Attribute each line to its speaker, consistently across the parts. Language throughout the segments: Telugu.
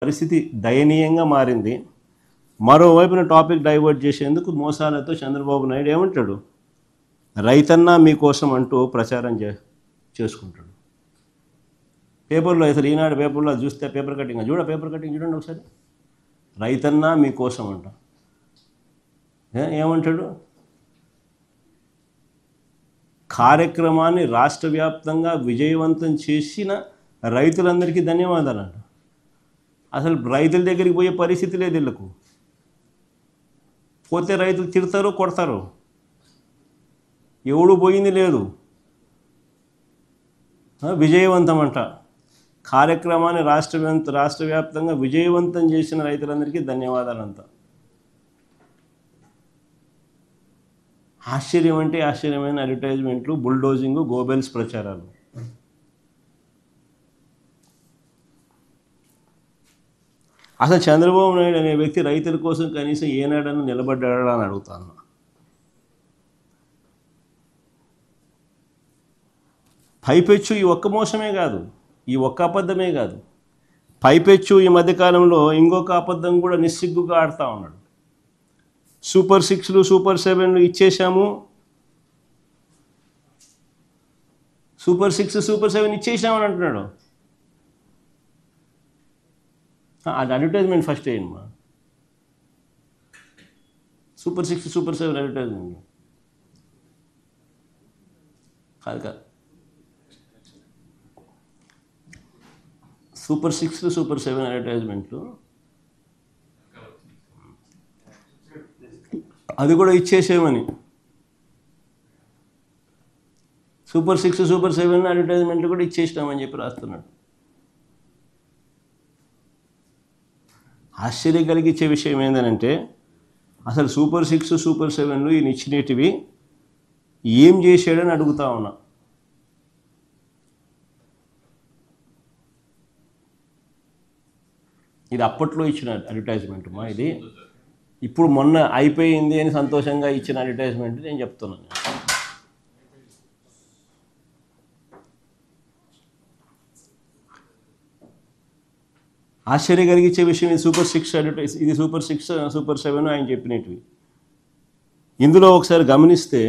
Speaker 1: పరిస్థితి దయనీయంగా మారింది. మరోవైపున టాపిక్ డైవర్ట్ చేసేందుకు మోసాలతో చంద్రబాబు నాయుడు ఏమంటాడు, రైతన్నా మీకోసం అంటూ ప్రచారం చేసుకుంటాడు. పేపర్లో అసలు ఈనాడు పేపర్లో చూస్తే పేపర్ కటింగ్ చూడండి ఒకసారి. రైతన్నా మీకోసం అంట. ఏమంటాడు, కార్యక్రమాన్ని రాష్ట్ర వ్యాప్తంగా విజయవంతం చేసిన రైతులందరికీ ధన్యవాదాలంట. అసలు రైతుల దగ్గరికి పోయే పరిస్థితి లేదు వీళ్ళకు. పోతే రైతులు తిడతారు, కొడతారు. ఎవడు పోయింది లేదు. విజయవంతం అంట. కార్యక్రమాన్ని రాష్ట్ర వ్యాప్తంగా విజయవంతం చేసిన రైతులందరికీ ధన్యవాదాలంట. ఆశ్చర్యం అంటే ఆశ్చర్యమైన అడ్వర్టైజ్మెంట్లు, బుల్డోజింగ్, గోబెల్స్ ప్రచారాలు. అసలు చంద్రబాబు నాయుడు అనే వ్యక్తి రైతుల కోసం కనీసం ఏనాడన్నా నిలబడ్డాడా అని అడుగుతాను. పైపెచ్చు ఈ ఒక్క మోసమే కాదు, ఈ ఒక్క అబద్ధమే కాదు, పైపెచ్చు ఈ మధ్యకాలంలో ఇంకొక అబద్ధం కూడా నిస్సిగ్గుగా ఆడుతూ ఉన్నాడు. సూపర్ 6లు సూపర్ 7లు ఇచ్చేసాము, సూపర్ 6 సూపర్ 7 ఇచ్చేసామని అంటున్నాడు. అది అడ్వర్టైజ్మెంట్ ఫస్ట్ అయ్యిందమ్మా. సూపర్ 6 సూపర్ 7 అడ్వర్టైజ్మెంట్ కాదు. సూపర్ 6 సూపర్ 7 అడ్వర్టైజ్మెంట్లు అది కూడా ఇచ్చేసేమని. సూపర్ 6 సూపర్ 7 అడ్వర్టైజ్మెంట్లు కూడా ఇచ్చేసినామని చెప్పి రాస్తున్నాడు. ఆశ్చర్యం కలిగించే విషయం ఏంటంటే, అసలు సూపర్ 6 సూపర్ 7లు ఈయన ఇచ్చినటివి ఏం చేశాడని అడుగుతా ఉన్నా. ఇది అప్పట్లో ఇచ్చిన అడ్వర్టైజ్మెంట్ మా, ఇది ఇప్పుడు మొన్న అయిపోయింది అని సంతోషంగా ఇచ్చిన అడ్వర్టైజ్మెంట్ నేను చెప్తున్నాను. ఆశ్చర్యం కలిగించే విషయం ఇది సూపర్ 6 అడ్వర్టైజ్, ఇది సూపర్ 6 సూపర్ 7 ఆయన చెప్పినవి. ఇందులో ఒకసారి గమనిస్తే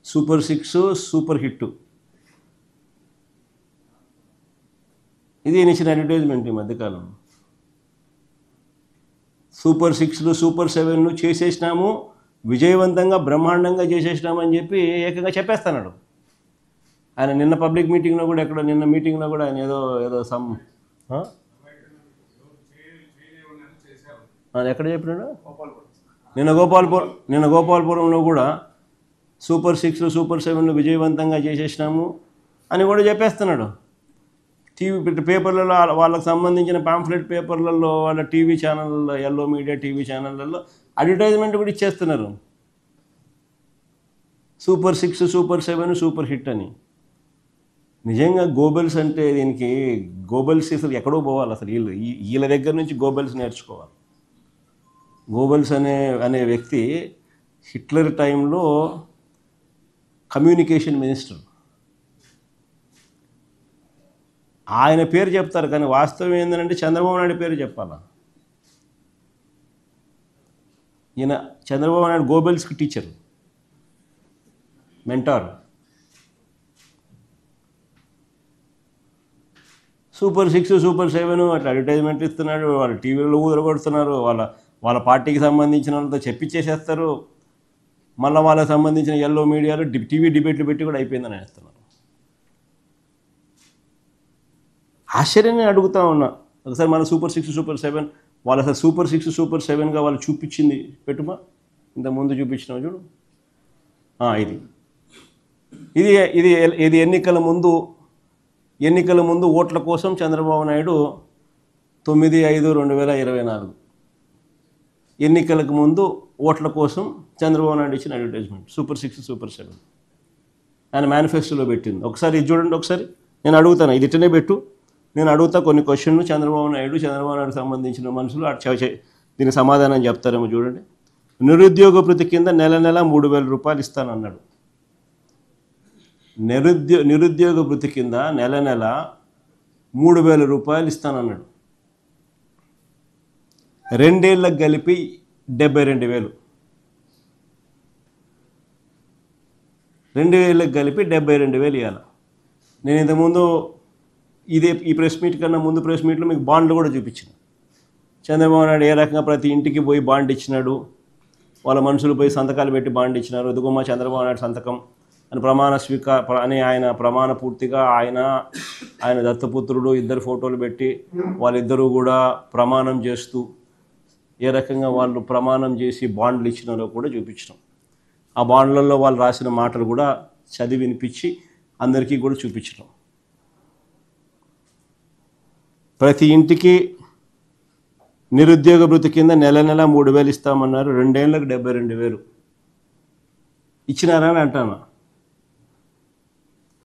Speaker 1: సూపర్ 6 సూపర్ హిట్ ఇది ఇచ్చిన అడ్వర్టైజ్మెంట్ ఈ మధ్యకాలం. సూపర్ 6లు సూపర్ 7లు చేసేసినాము, విజయవంతంగా బ్రహ్మాండంగా చేసేసినామని చెప్పి ఏకంగా చెప్పేస్తున్నాడు ఆయన. నిన్న పబ్లిక్ మీటింగ్లో కూడా నిన్న మీటింగ్లో కూడా ఆయన ఏదో సమ్ ఎక్కడ చెప్పినాడు, నిన్న గోపాలపురంలో కూడా సూపర్ 6లు సూపర్ 7లు విజయవంతంగా చేసేసినాము అని కూడా చెప్పేస్తున్నాడు. టీవీ పేపర్లలో వాళ్ళకి సంబంధించిన పాంఫ్లెట్ పేపర్లలో, వాళ్ళ టీవీ ఛానళ్ళలో, ఎల్లో మీడియా టీవీ ఛానళ్ళలో అడ్వర్టైజ్మెంట్ కూడా ఇచ్చేస్తున్నారు. సూపర్ 6 సూపర్ 7 సూపర్ హిట్ అని. నిజంగా గోబెల్స్ అంటే దీనికి గోబెల్స్ అసలు ఎక్కడో పోవాలి. అసలు వీళ్ళ దగ్గర నుంచి గోబెల్స్ నేర్చుకోవాలి. గోబెల్స్ అనే వ్యక్తి హిట్లర్ టైంలో కమ్యూనికేషన్ మినిస్టర్. ఆయన పేరు చెప్తారు కానీ వాస్తవం ఏంటంటే చంద్రబాబు నాయుడు పేరు చెప్పాలా. ఈయన చంద్రబాబు నాయుడు గోబెల్స్కి టీచర్, మెంటార్. సూపర్ 6 సూపర్ 7 అట్లా అడ్వర్టైజ్మెంట్ ఇస్తున్నాడు. వాళ్ళు టీవీలో ఊదరగొడుతున్నారు. వాళ్ళ పార్టీకి సంబంధించిన వాళ్ళతో చెప్పించేసేస్తారు. మళ్ళీ వాళ్ళకి సంబంధించిన ఎల్లో మీడియాలో టీవీ డిబేట్లు పెట్టి కూడా అయిపోయిందని వేస్తున్నారు. ఆశ్చర్యాన్ని అడుగుతూ ఉన్నా. ఒకసారి మన సూపర్ 6 సూపర్ 7 వాళ్ళు అసలు సూపర్ 6 సూపర్ 7గా వాళ్ళు చూపించింది పెట్టుమా, ఇంతకుముందు చూపించినావు చూడు. ఇది ఎన్నికల ముందు ఓట్ల కోసం చంద్రబాబు నాయుడు 9/5/2024 ఎన్నికలకు ముందు ఓట్ల కోసం చంద్రబాబు నాయుడు ఇచ్చిన అడ్వర్టైజ్మెంట్ సూపర్ 6 సూపర్ 7 ఆయన మేనిఫెస్టోలో పెట్టింది. ఒకసారి ఇది చూడండి. ఒకసారి నేను అడుగుతాను, ఇది ఇట్టనే పెట్టు. నేను అడుగుతా కొన్ని క్వశ్చన్లు, చంద్రబాబు నాయుడు సంబంధించిన మనుషులు దీనికి సమాధానం చెప్తారేమో చూడండి. నిరుద్యోగ భృతి కింద నెల 3,000 రూపాయలు ఇస్తానన్నాడు. నిరుద్యోగ భృతి కింద నెల 3,000 రూపాయలు ఇస్తానన్నాడు. రెండేళ్ళకి కలిపి 72,000. 2 ఏళ్ళకి కలిపి 72,000 ఇవ్వాలి. నేను ఇంతకుముందు ఈ ప్రెస్ మీట్ కన్నా ముందు ప్రెస్ మీట్లో మీకు బాండ్లు కూడా చూపించిన. చంద్రబాబు నాయుడు ఏ రకంగా ప్రతి ఇంటికి పోయి బాండ్ ఇచ్చినాడు, వాళ్ళ మనుషులు పోయి సంతకాలు పెట్టి బాండ్ ఇచ్చినారు. ఎదుగుమ్మ చంద్రబాబు నాయుడు సంతకం అని అని ఆయన ప్రమాణ పూర్తిగా ఆయన దత్తపుత్రుడు ఇద్దరు ఫోటోలు పెట్టి వాళ్ళిద్దరూ కూడా ప్రమాణం చేస్తూ ఏ రకంగా వాళ్ళు ప్రమాణం చేసి బాండ్లు ఇచ్చినారో కూడా చూపించడం. ఆ బాండ్లలో వాళ్ళు రాసిన మాటలు కూడా చదివి వినిపించి అందరికీ కూడా చూపించడం. ప్రతి ఇంటికి నిరుద్యోగ భృతి కింద నెల 3,000 ఇస్తామన్నారు. 2 ఏళ్ళకు 72,000 ఇచ్చినారని అంటాను.